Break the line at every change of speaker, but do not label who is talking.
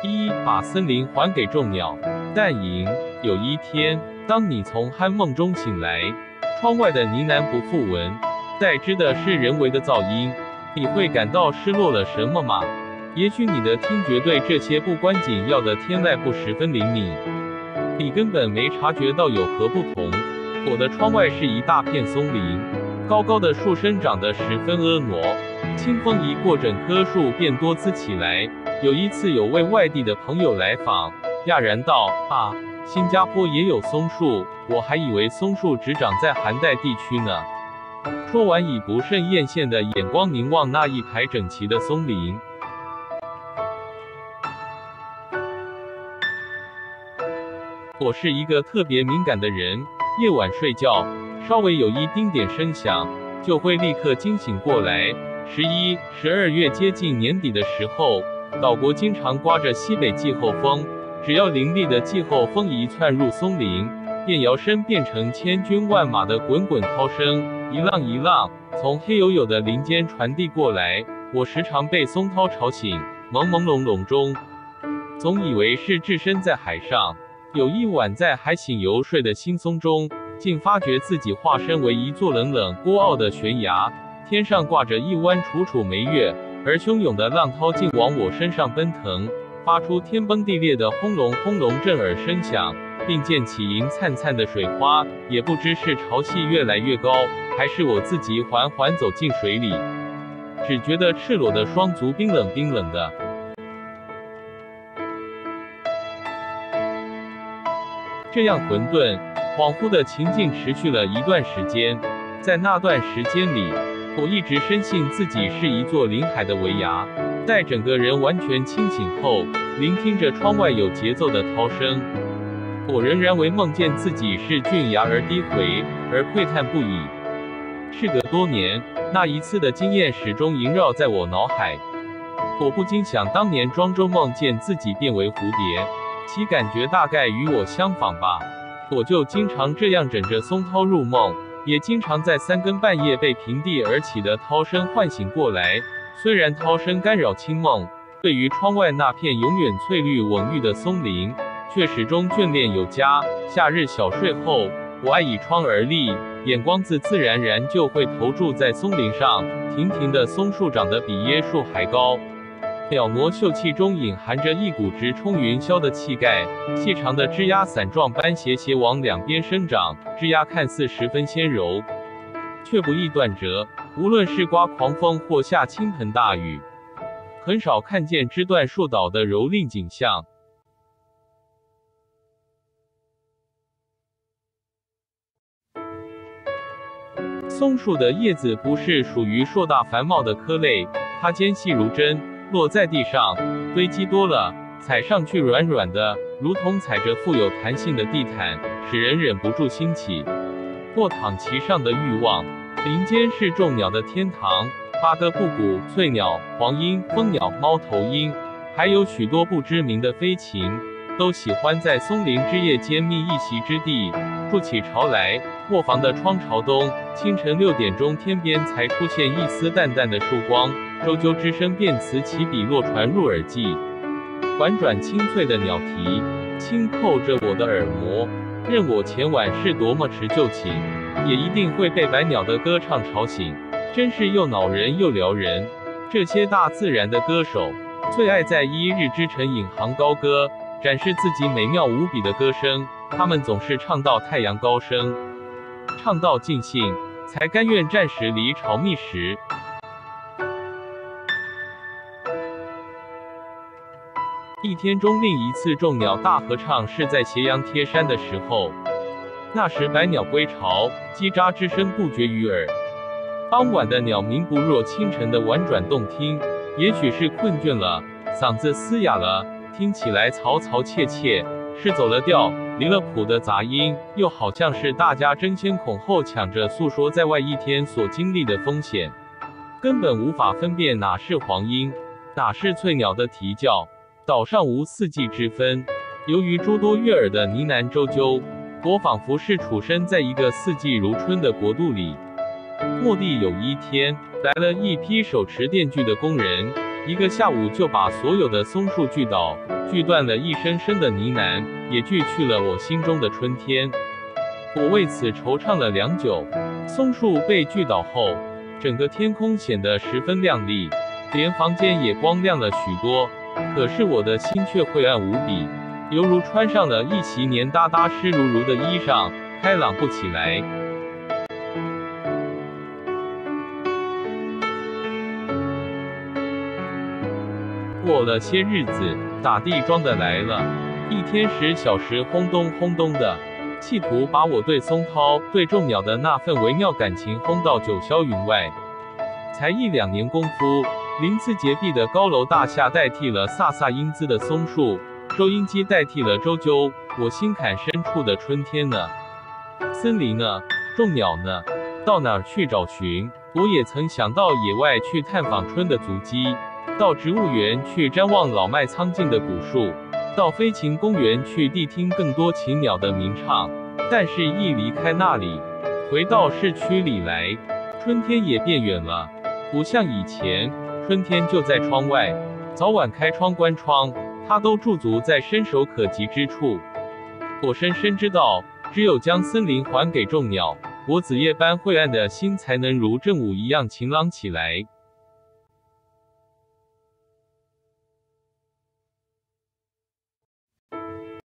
一，把森林还给众鸟。但影，有一天，当你从酣梦中醒来，窗外的呢喃不复闻，代之的是人为的噪音，你会感到失落了什么吗？也许你的听觉对这些不关紧要的天籁不十分灵敏，你根本没察觉到有何不同。我的窗外是一大片松林，高高的树生长得十分婀娜，清风一过，整棵树便多姿起来。有一次，有位外地的朋友来访，讶然道：“啊，新加坡也有松树，我还以为松树只长在寒带地区呢。”说完，以不甚艳羡的眼光凝望那一排整齐的松林。我是一个特别敏感的人，夜晚睡觉，稍微有一丁点声响，就会立刻惊醒过来。11、12月接近年底的时候，岛国经常刮着西北季候风，只要凌厉的季候风一窜入松林，便摇身变成千军万马的滚滚涛声，一浪一浪从黑黝黝的林间传递过来。我时常被松涛吵醒，朦朦胧胧中，总以为是置身在海上。有一晚在海醒游睡的惺忪中，竟发觉自己化身为一座冷冷孤傲的悬崖，天上挂着一弯楚楚眉月，而汹涌的浪涛竟往我身上奔腾，发出天崩地裂的轰隆轰隆震耳声响，并溅起银灿灿的水花。也不知是潮气越来越高，还是我自己缓缓走进水里，只觉得赤裸的双足冰冷冰冷的。这样混沌恍惚的情境持续了一段时间，在那段时间里，我一直深信自己是一座临海的围崖。待整个人完全清醒后，聆听着窗外有节奏的涛声，我仍然为梦见自己是峻崖而低回而喟叹不已。事隔多年，那一次的经验始终萦绕在我脑海。我不禁想，当年庄周梦见自己变为蝴蝶，其感觉大概与我相仿吧。我就经常这样枕着松涛入梦，也经常在3更半夜被平地而起的涛声唤醒过来。虽然涛声干扰清梦，对于窗外那片永远翠绿蓊郁的松林，却始终眷恋有加。夏日小睡后，我爱倚窗而立，眼光自然然就会投注在松林上。亭亭的松树长得比椰树还高，袅娜秀气中隐含着一股直冲云霄的气概，细长的枝桠伞状般斜斜往两边生长，枝桠看似十分纤柔，却不易断折。无论是刮狂风或下倾盆大雨，很少看见枝断树倒的蹂躏景象。松树的叶子不是属于硕大繁茂的科类，它尖细如针，落在地上堆积多了，踩上去软软的，如同踩着富有弹性的地毯，使人忍不住兴起卧躺其上的欲望。林间是众鸟的天堂，八哥、布谷、翠鸟、黄莺、蜂鸟、猫头鹰，还有许多不知名的飞禽，都喜欢在松林枝叶间觅一席之地，筑起巢来。卧房的窗朝东，清晨6点钟，天边才出现一丝淡淡的曙光，啾啾之声便此起彼落传入耳际。婉转清脆的鸟啼轻扣着我的耳膜，任我前晚是多么迟就寝，也一定会被百鸟的歌唱吵醒，真是又恼人又撩人。这些大自然的歌手最爱在1日之晨引吭高歌，展示自己美妙无比的歌声。他们总是唱到太阳高升，唱到尽兴，才甘愿暂时离巢觅食。一天中另一次众鸟大合唱是在斜阳贴山的时候，那时百鸟归巢，叽喳之声不绝于耳。傍晚的鸟鸣不若清晨的婉转动听，也许是困倦了，嗓子嘶哑了，听起来嘈嘈切切，是走了调离了谱的杂音，又好像是大家争先恐后抢着诉说在外一天所经历的风险，根本无法分辨哪是黄莺，哪是翠鸟的啼叫。岛上无四季之分，由于诸多悦耳的呢喃啾啾，我仿佛是处身在一个四季如春的国度里。蓦地有一天，来了一批手持电锯的工人，一个下午就把所有的松树锯倒，锯断了一声声的呢喃，也锯去了我心中的春天。我为此惆怅了良久。松树被锯倒后，整个天空显得十分亮丽，连房间也光亮了许多。可是我的心却晦暗无比，犹如穿上了一袭黏哒哒湿漉漉的衣裳，开朗不起来。过了些日子，打地庄的来了，一天10小时轰咚轰咚的，企图把我对松涛、对众鸟的那份微妙感情轰到九霄云外。才1、2年功夫，鳞次栉壁的高楼大厦代替了飒飒英姿的松树，收音机代替了啁啾，我心坎深处的春天呢？森林呢？众鸟呢？到哪儿去找寻？我也曾想到野外去探访春的足迹，到植物园去瞻望老迈苍劲的古树，到飞禽公园去谛听更多禽鸟的鸣唱。但是一离开那里，回到市区里来，春天也变远了。不像以前，春天就在窗外，早晚开窗关窗，它都驻足在伸手可及之处。我深深知道，只有将森林还给众鸟，我子夜般晦暗的心才能如正午一样晴朗起来。